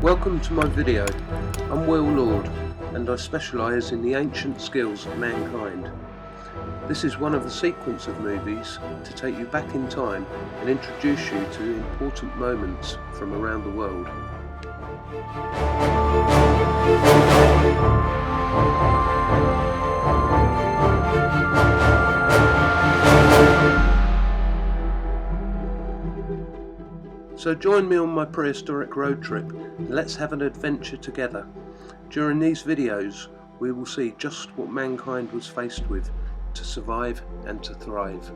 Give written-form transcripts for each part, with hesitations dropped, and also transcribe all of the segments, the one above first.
Welcome to my video. I'm Will Lord and I specialise in the ancient skills of mankind. This is one of a sequence of movies to take you back in time and introduce you to important moments from around the world. So join me on my prehistoric road trip and let's have an adventure together. During these videos we will see just what mankind was faced with to survive and to thrive.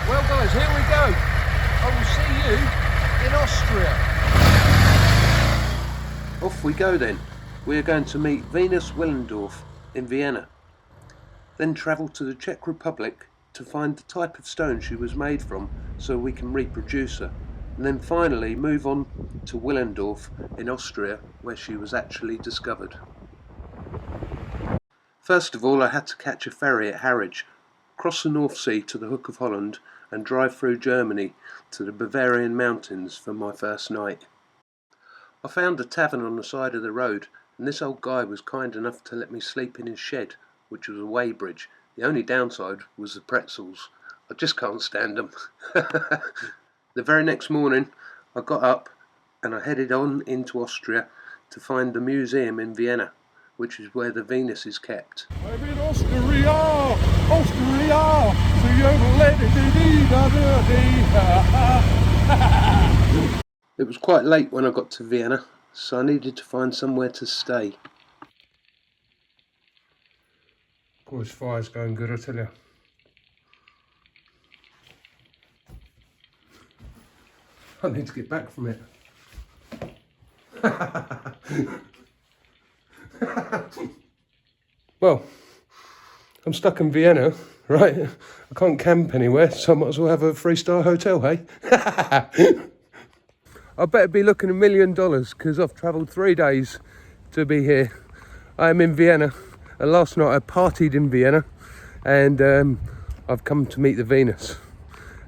Well guys, here we go. I will see you in Austria. Off we go then. We are going to meet Venus of Willendorf in Vienna. Then travel to the Czech Republic to find the type of stone she was made from so we can reproduce her. And then finally move on to Willendorf in Austria where she was actually discovered. First of all I had to catch a ferry at Harwich, cross the North Sea to the Hook of Holland and drive through Germany to the Bavarian mountains for my first night. I found a tavern on the side of the road and this old guy was kind enough to let me sleep in his shed, which was a weighbridge. The only downside was the pretzels. I just can't stand them. The very next morning I got up and I headed on into Austria to find the museum in Vienna, which is where the Venus is kept. I'm in Austria, Austria, It was quite late when I got to Vienna, so I needed to find somewhere to stay. Of course, fire's going good, I tell you. I need to get back from it. Well, I'm stuck in Vienna, right? I can't camp anywhere, so I might as well have a 3-star hotel, hey? I better be looking $1 million because I've travelled 3 days to be here. I am in Vienna, and last night I partied in Vienna, and I've come to meet the Venus.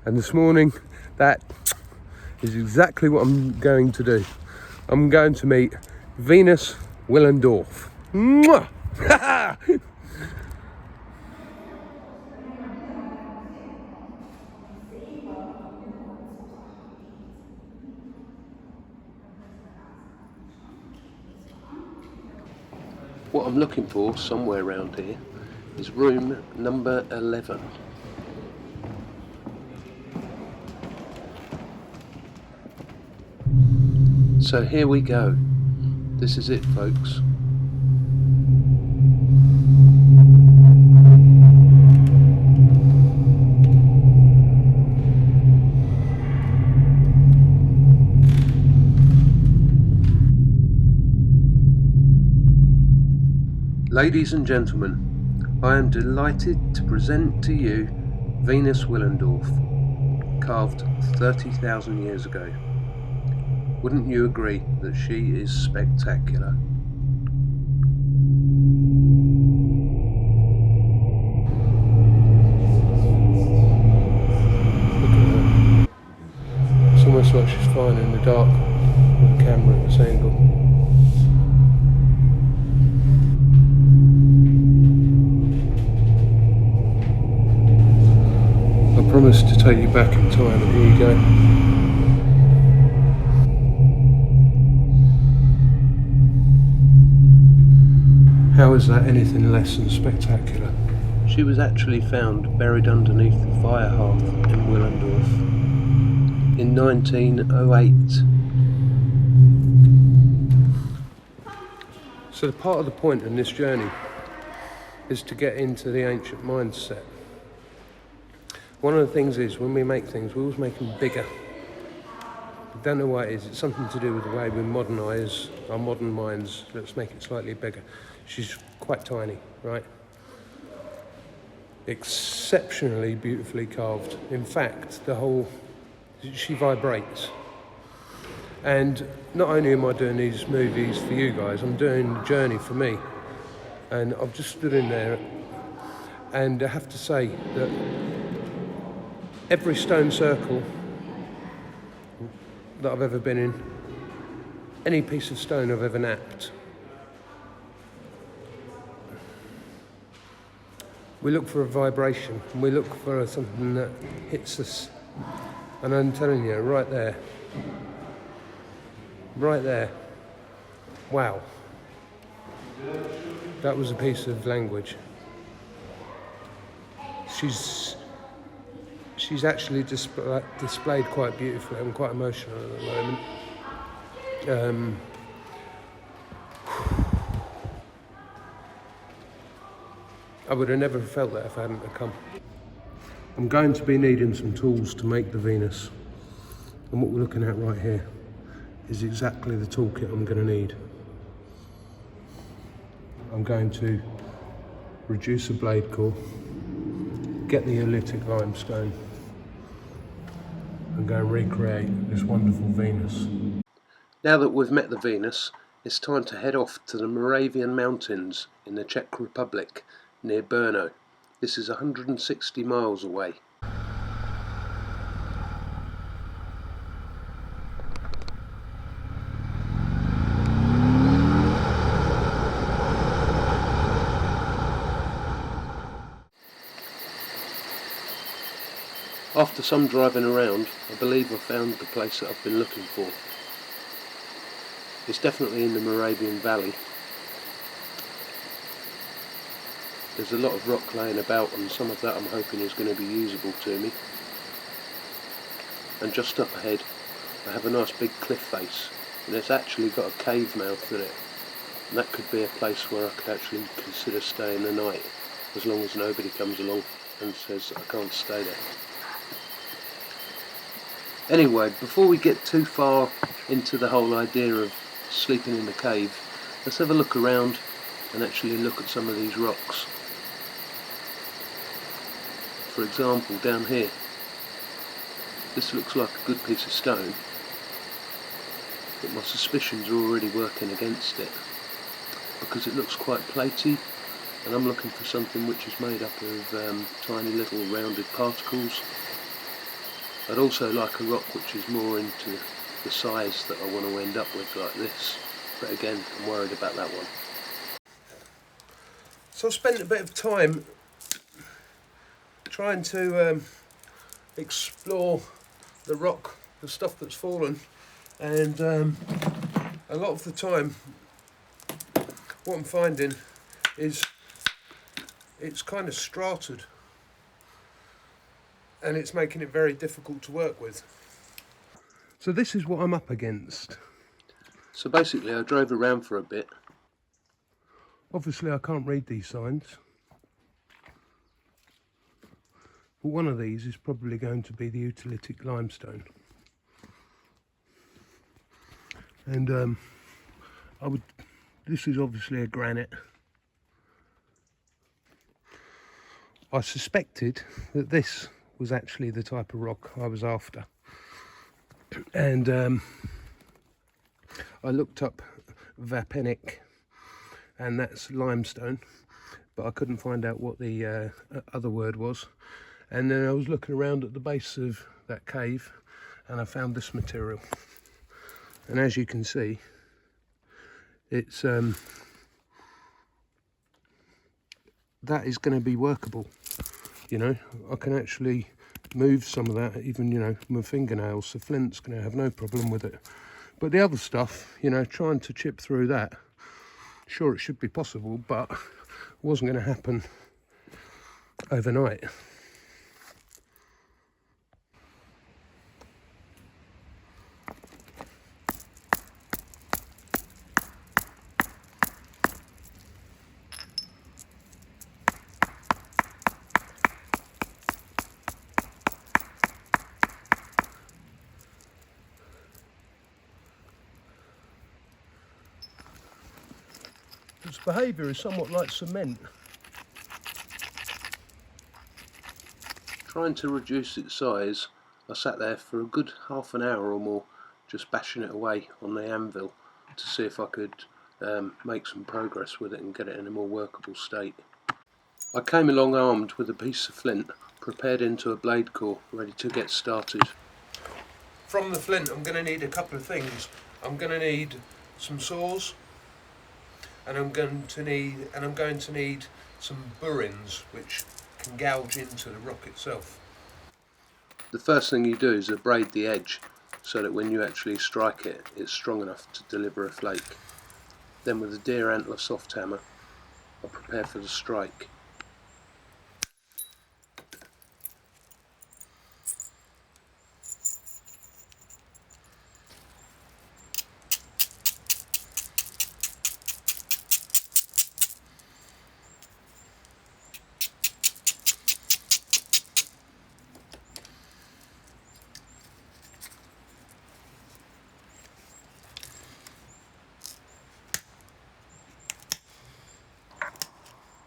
And this morning, that is exactly what I'm going to do. I'm going to meet Venus of Willendorf. Mwah! What I'm looking for somewhere around here is room number 11. So here we go. This is it, folks. Ladies and gentlemen, I am delighted to present to you Venus of Willendorf, carved 30,000 years ago. Wouldn't you agree that she is spectacular? Look at her. It's almost like she's flying in the dark with the camera at this angle. I promised to take you back in time, and here you go. How is that anything less than spectacular? She was actually found buried underneath the fire hearth in Willendorf in 1908. So part of the point in this journey is to get into the ancient mindset. One of the things is, when we make things, we always make them bigger. I don't know why it is. It's something to do with the way we modernise our modern minds. Let's make it slightly bigger. She's quite tiny, right? Exceptionally beautifully carved. In fact, she vibrates. And not only am I doing these movies for you guys, I'm doing the journey for me. And I've just stood in there, and I have to say that every stone circle that I've ever been in, any piece of stone I've ever napped, we look for a vibration, and we look for something that hits us. And I'm telling you, right there, wow, that was a piece of language. She's actually displayed quite beautifully. I'm quite emotional at the moment. I would have never felt that if I hadn't come. I'm going to be needing some tools to make the Venus, and what we're looking at right here is exactly the toolkit I'm going to need. I'm going to reduce a blade core, get the Paleolithic limestone, and go and recreate this wonderful Venus. Now that we've met the Venus, it's time to head off to the Moravian mountains in the Czech Republic near Brno. This is 160 miles away. After some driving around, I believe I found the place that I've been looking for. It's definitely in the Moravian Valley. There's a lot of rock laying about, and some of that I'm hoping is going to be usable to me. And just up ahead I have a nice big cliff face, and it's actually got a cave mouth in it, and that could be a place where I could actually consider staying the night, as long as nobody comes along and says I can't stay there. Anyway, before we get too far into the whole idea of sleeping in the cave, let's have a look around and actually look at some of these rocks. For example, down here, this looks like a good piece of stone, but my suspicions are already working against it, because it looks quite platy, and I'm looking for something which is made up of tiny little rounded particles. I'd also like a rock which is more into the size that I want to end up with, like this, but again, I'm worried about that one. So I spent a bit of time trying to explore the rock, the stuff that's fallen, and a lot of the time what I'm finding is it's kind of strated, and it's making it very difficult to work with. So this is what I'm up against. So basically I drove around for a bit. Obviously I can't read these signs, but one of these is probably going to be the Paleolithic limestone. And this is obviously a granite. I suspected that this was actually the type of rock I was after, and I looked up vapenic, and that's limestone, but I couldn't find out what the other word was. And then I was looking around at the base of that cave, and I found this material, and as you can see, it's that is going to be workable. You know, I can actually move some of that, even, you know, my fingernails, so flint's going to have no problem with it. But the other stuff, you know, trying to chip through that, sure, it should be possible, but it wasn't going to happen overnight. Its behaviour is somewhat like cement. Trying to reduce its size, I sat there for a good half an hour or more, just bashing it away on the anvil to see if I could make some progress with it and get it in a more workable state. I came along armed with a piece of flint, prepared into a blade core, ready to get started. From the flint I'm going to need a couple of things. I'm going to need some saws, and I'm going to need some burins which can gouge into the rock itself. The first thing you do is abrade the edge so that when you actually strike it, it's strong enough to deliver a flake. Then with a deer antler soft hammer, I prepare for the strike.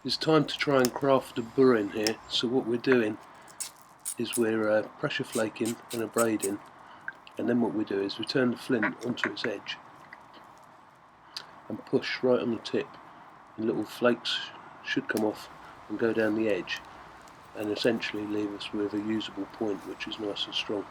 It's time to try and craft a burin here, so what we're doing is we're pressure flaking and abrading, and then what we do is we turn the flint onto its edge and push right on the tip, and little flakes should come off and go down the edge and essentially leave us with a usable point which is nice and strong.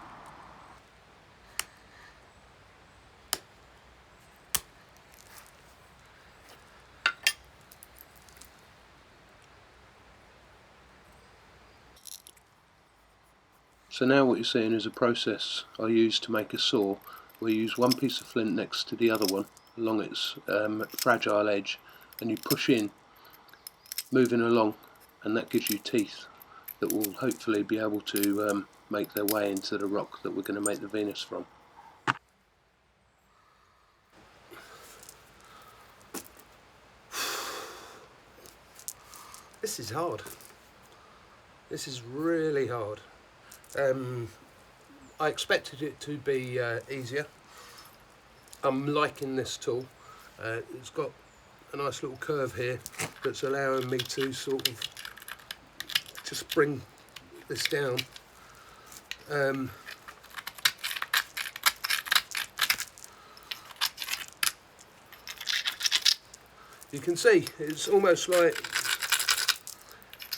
So now what you're seeing is a process I use to make a saw. We use one piece of flint next to the other one along its fragile edge, and you push in, moving along, and that gives you teeth that will hopefully be able to make their way into the rock that we're going to make the Venus from. This is hard. This is really hard. I expected it to be easier. I'm liking this tool. It's got a nice little curve here that's allowing me to sort of just bring this down. You can see it's almost like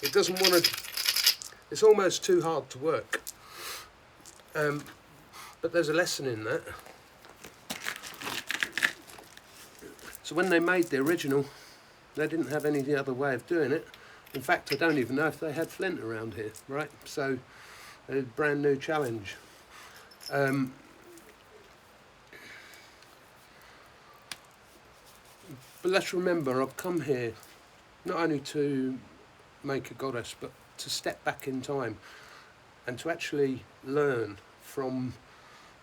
it doesn't want to. It's almost too hard to work. But there's a lesson in that. So when they made the original, they didn't have any other way of doing it. In fact, I don't even know if they had flint around here, right? So a brand new challenge. But let's remember, I've come here not only to make a goddess, but to step back in time and to actually learn from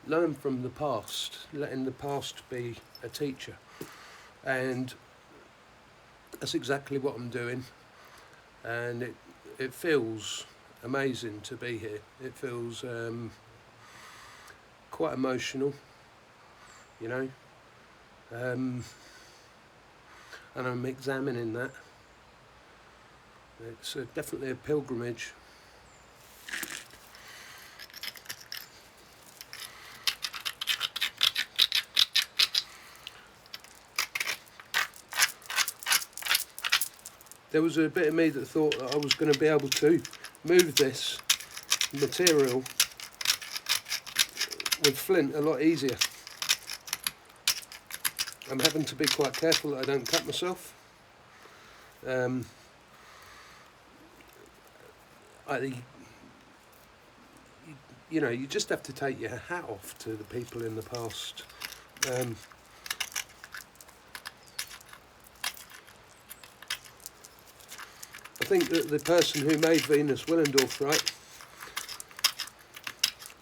the past, letting the past be a teacher. And that's exactly what I'm doing, and it feels amazing to be here. It feels quite emotional, you know, and I'm examining that. It's definitely a pilgrimage. There was a bit of me that thought that I was going to be able to move this material with flint a lot easier. I'm having to be quite careful that I don't cut myself. You know, you just have to take your hat off to the people in the past. I think that the person who made Venus Willendorf, right,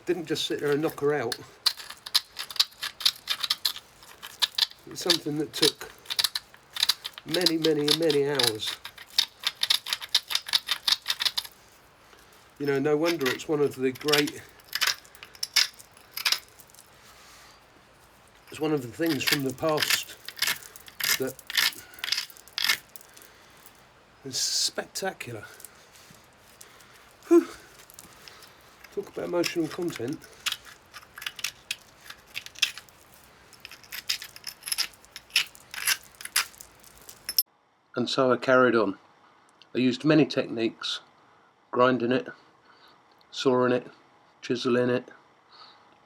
didn't just sit there and knock her out. It's something that took many, many, many hours. You know, no wonder it's one of the great. It's one of the things from the past that is spectacular. Whew. Talk about emotional content. And so I carried on. I used many techniques, grinding it, sawing it, chiseling it,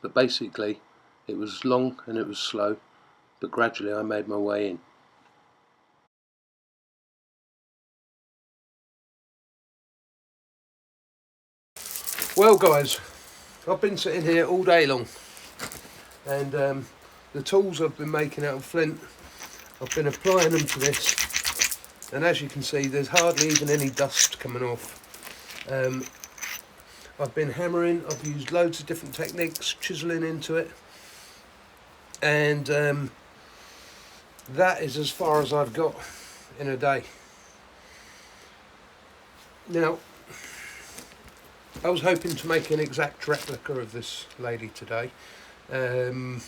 but basically it was long and it was slow, but gradually I made my way in. Well guys, I've been sitting here all day long, and the tools I've been making out of flint, I've been applying them to this, and as you can see there's hardly even any dust coming off. I've been hammering, I've used loads of different techniques, chiseling into it, and that is as far as I've got in a day. Now, I was hoping to make an exact replica of this lady today, and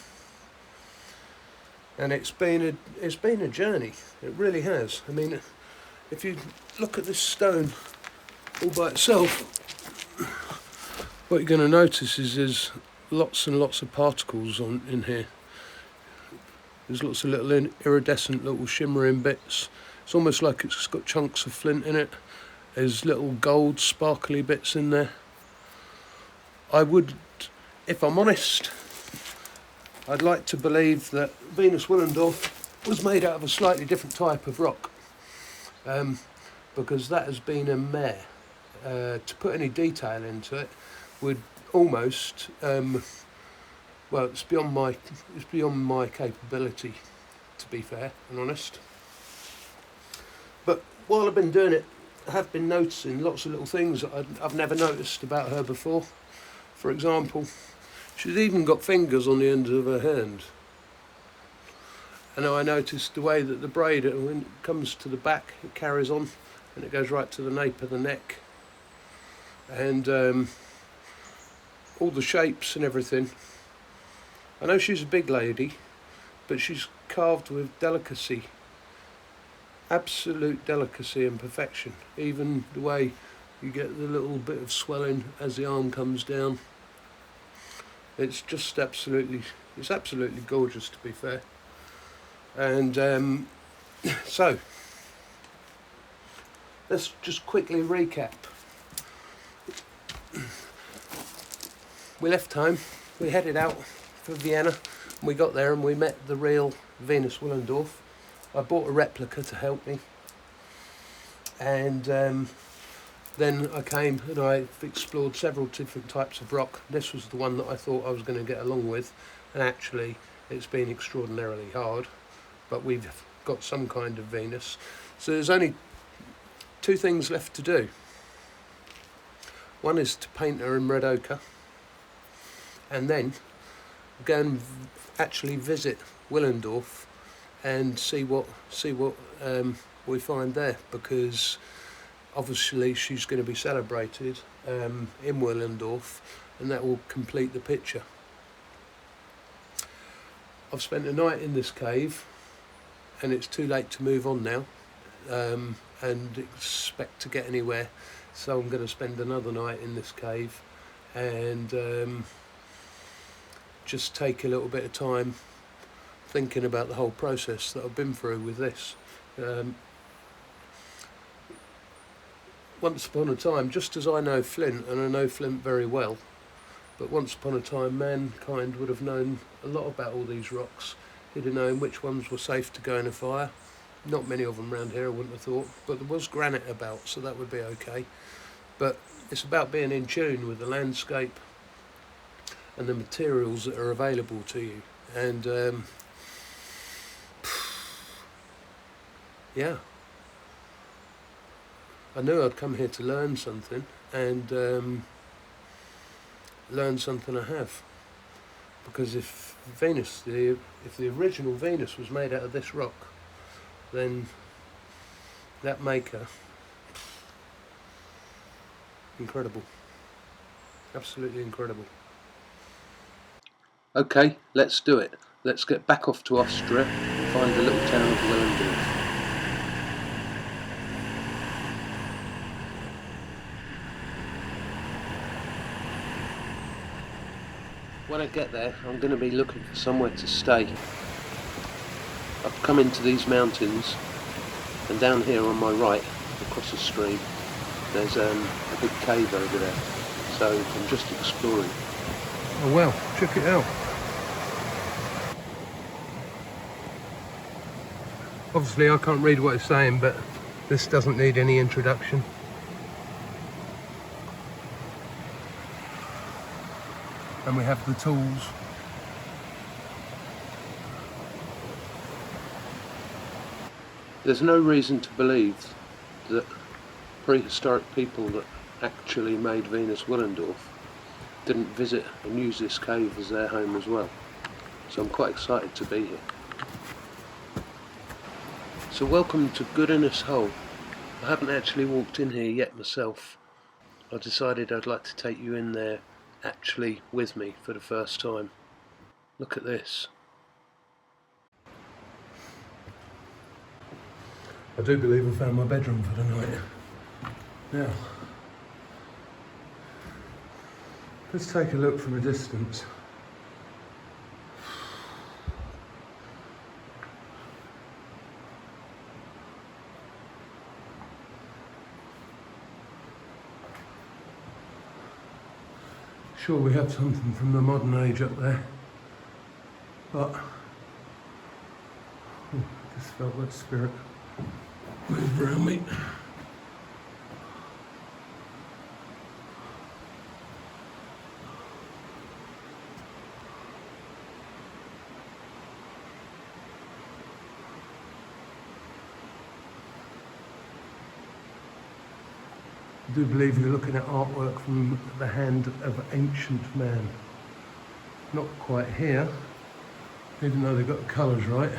it's been a journey. It really has. I mean, if you look at this stone all by itself, what you're going to notice is there's lots and lots of particles in here. There's lots of little iridescent, little shimmering bits. It's almost like it's got chunks of flint in it. There's little gold sparkly bits in there. I would, if I'm honest, I'd like to believe that Venus of Willendorf was made out of a slightly different type of rock, because that has been a mare. To put any detail into it would almost, well, it's beyond my capability, to be fair and honest. But while I've been doing it, I have been noticing lots of little things that I've never noticed about her before. For example, she's even got fingers on the end of her hand. And I noticed the way that the braid, when it comes to the back, it carries on and it goes right to the nape of the neck. And all the shapes and everything. I know she's a big lady, but she's carved with delicacy. Absolute delicacy and perfection. Even the way you get the little bit of swelling as the arm comes down. It's just absolutely gorgeous, to be fair. And so, let's just quickly recap. We left home, we headed out for Vienna, and we got there and we met the real Venus of Willendorf. I bought a replica to help me, and then I came and I explored several different types of rock. This was the one that I thought I was going to get along with, and actually it's been extraordinarily hard, but we've got some kind of Venus. So there's only two things left to do. One is to paint her in red ochre, and then go and actually visit Willendorf and see what we find there, because obviously she's going to be celebrated in Willendorf, and that will complete the picture. I've spent a night in this cave, and it's too late to move on now and expect to get anywhere, so I'm going to spend another night in this cave and just take a little bit of time thinking about the whole process that I've been through with this. Once upon a time, just as I know flint, and I know flint very well, but once upon a time mankind would have known a lot about all these rocks. He'd have known which ones were safe to go in a fire. Not many of them around here, I wouldn't have thought, but there was granite about, so that would be okay. But it's about being in tune with the landscape and the materials that are available to you. And yeah, I knew I'd come here to learn something, and learn something I have. Because if the original Venus was made out of this rock, then that maker, incredible, absolutely incredible. Okay, let's do it. Let's get back off to Austria and find the little town of Willendorf. When I get there, I'm going to be looking for somewhere to stay. I've come into these mountains And down here on my right, across the stream, there's a big cave over there. So I'm just exploring. Oh well, check it out. Obviously I can't read what it's saying, but this doesn't need any introduction. And we have the tools. There's no reason to believe that prehistoric people that actually made Venus Willendorf didn't visit and use this cave as their home as well. So I'm quite excited to be here. So welcome to Goodiness Hole. I haven't actually walked in here yet myself. I decided I'd like to take you in there actually with me for the first time. Look at this. I do believe I found my bedroom for the night. Now, let's take a look from a distance. Sure, we have something from the modern age up there, but I just felt that spirit move around me. I do believe you're looking at artwork from the hand of an ancient man. Not quite here, even though they've got the colours right.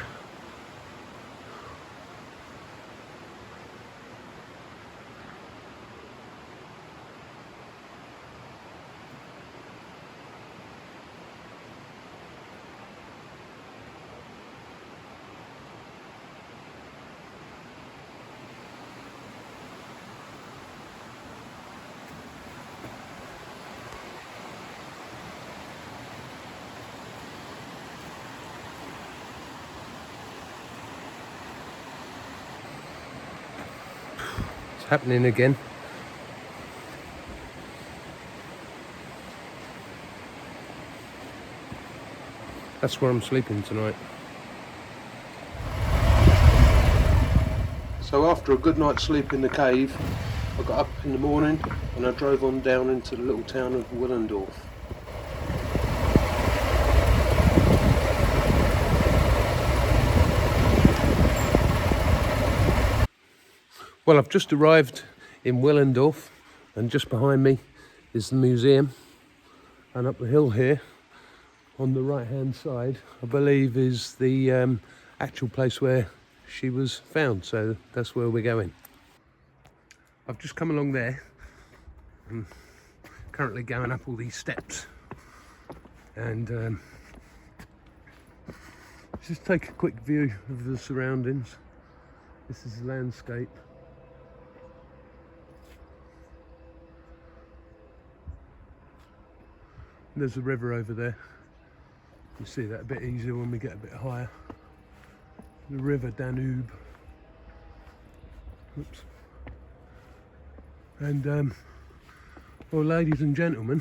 Happening again. That's where I'm sleeping tonight. So after a good night's sleep in the cave, I got up in the morning and I drove on down into the little town of Willendorf. Well, I've just arrived in Willendorf, and just behind me is the museum, and up the hill here on the right hand side I believe is the actual place where she was found, so that's where we're going. I've just come along there. I'm currently going up all these steps, and just take a quick view of the surroundings. This is the landscape. There's a river over there. You see that a bit easier when we get a bit higher. The river Danube. Oops. And well, ladies and gentlemen,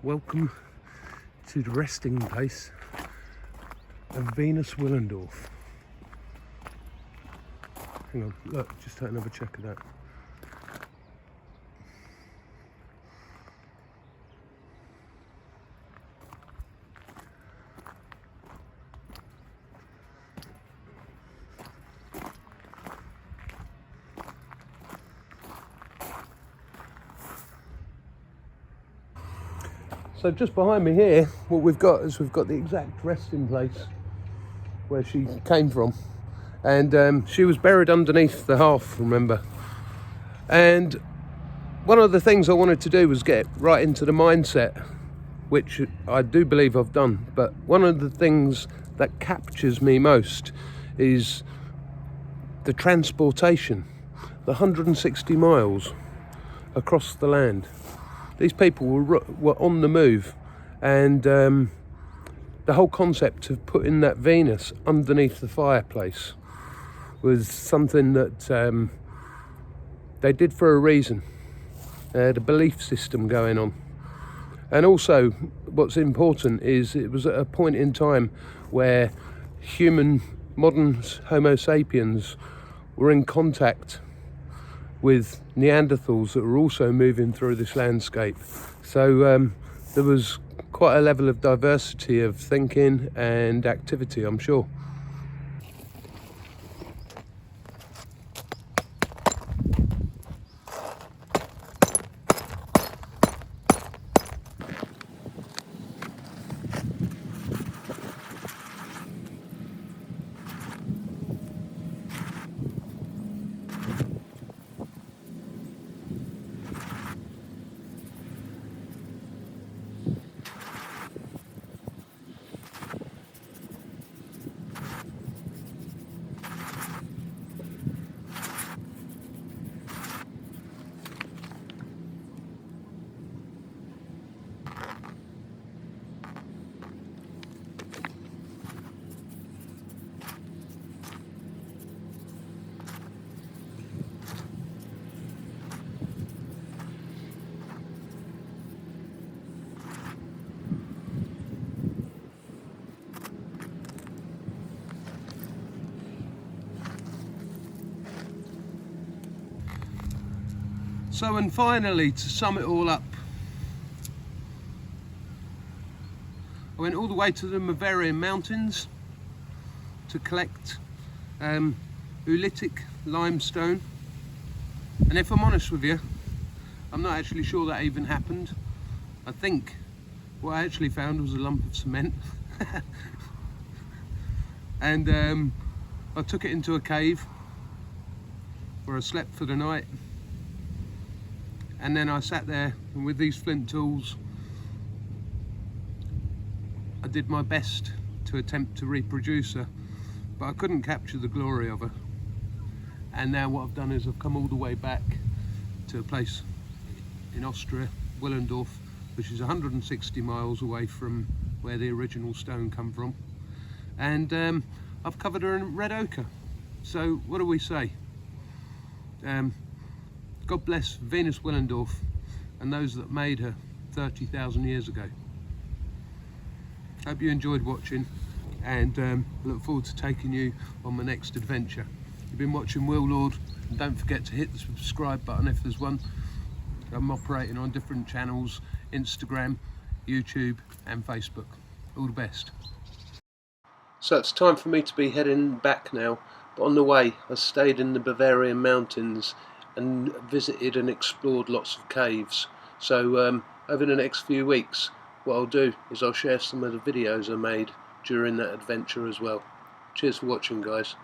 welcome to the resting place of Venus Willendorf. Hang on, look, just take another check of that. So just behind me here, what we've got is we've got the exact resting place where she came from, and she was buried underneath the hearth, remember. And one of the things I wanted to do was get right into the mindset, which I do believe I've done, but one of the things that captures me most is the transportation, the 160 miles across the land. These people were on the move, and the whole concept of putting that Venus underneath the fireplace was something that they did for a reason. They had a belief system going on. And also, what's important is it was at a point in time where modern Homo sapiens were in contact with Neanderthals that were also moving through this landscape. So there was quite a level of diversity of thinking and activity, I'm sure. So, and finally, to sum it all up, I went all the way to the Moravian mountains to collect Paleolithic limestone, and if I'm honest with you, I'm not actually sure that even happened. I think what I actually found was a lump of cement and I took it into a cave where I slept for the night. And then I sat there, and with these flint tools, I did my best to attempt to reproduce her, but I couldn't capture the glory of her. And now what I've done is I've come all the way back to a place in Austria, Willendorf, which is 160 miles away from where the original stone come from. And I've covered her in red ochre. So what do we say? God bless Venus Willendorf and those that made her 30,000 years ago. Hope you enjoyed watching, and look forward to taking you on my next adventure. You've been watching Will Lord, and don't forget to hit the subscribe button if there's one. I'm operating on different channels: Instagram, YouTube and Facebook. All the best. So it's time for me to be heading back now, but on the way I stayed in the Bavarian mountains and visited and explored lots of caves. So over the next few weeks, what I'll do is I'll share some of the videos I made during that adventure as well. Cheers for watching, guys.